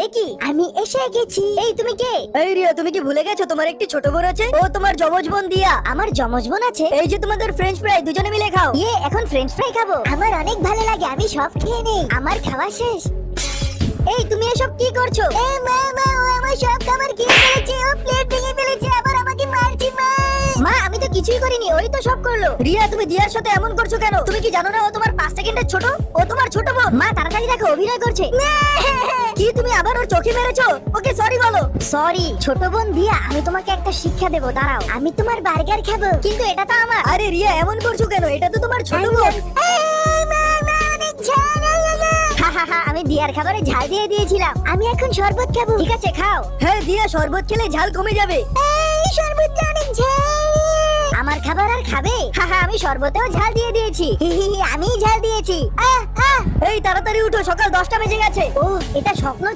একি আমি এসে গেছি। এই তুমি কে? এই রিয়া, তুমি কি ভুলে গেছো তোমার একটি ছোট বোন আছে? ও তোমার যমজ বোন দিয়া। আমার যমজ বোন আছে? এই যে তোমাদের ফ্রেঞ্চ ফ্রাই দুজনে মিলে খাও। ইয়ে, এখন ফ্রেঞ্চ ফ্রাই খাবো? আমার অনেক ভালো লাগে, আমি সব খেয়ে নেই। আমার খাওয়া শেষ। এই তুমি এসব কি করছো? এ মা মা, ও আমার সব খাবার খেয়ে ফেলেছে, ও প্লেট ভেঙে ফেলেছে, আবার আমাকে মারছে। মা মা, আমি তো কিছুই করিনি, ওই তো সব করলো। রিয়া, তুমি দিয়ার সাথে এমন করছো কেন? তুমি কি জানো না ও তোমার 5 সেকেন্ডের ছোট? ও তোমার ছোট বোন। মা তাড়াতাড়ি দেখো, অভিনয় করছে। কি তুমি আবার ওর চোখে মেরেছো? ওকে সরি বলো। সরি ছোট বোন দিয়া, আমি তোমাকে একটা শিক্ষা দেবো, দাঁড়াও। আমি তোমার বার্গার খাবো, কিন্তু এটা তো আমার। আরে রিয়া, এমন করছো কেন? এটা তো তোমার ছোট বোন। আমি দিয়ার খাবারে ঝাল দিয়ে দিয়েছিলাম, আমি এখন শরবত খাবো। ঠিক আছে, খাও। হ্যাঁ দিয়া, শরবত খেলে ঝাল কমে যাবে। এই শরবতটা অনেক ঝাল। আমার খাবার আর খাবে? আমি শরবতেও ঝাল দিয়ে দিয়েছি। আমি ঝাল দিয়েছি। এই তাড়াতাড়ি উঠো, সকাল 10টা বেজে গেছে। ও, এটা স্বপ্ন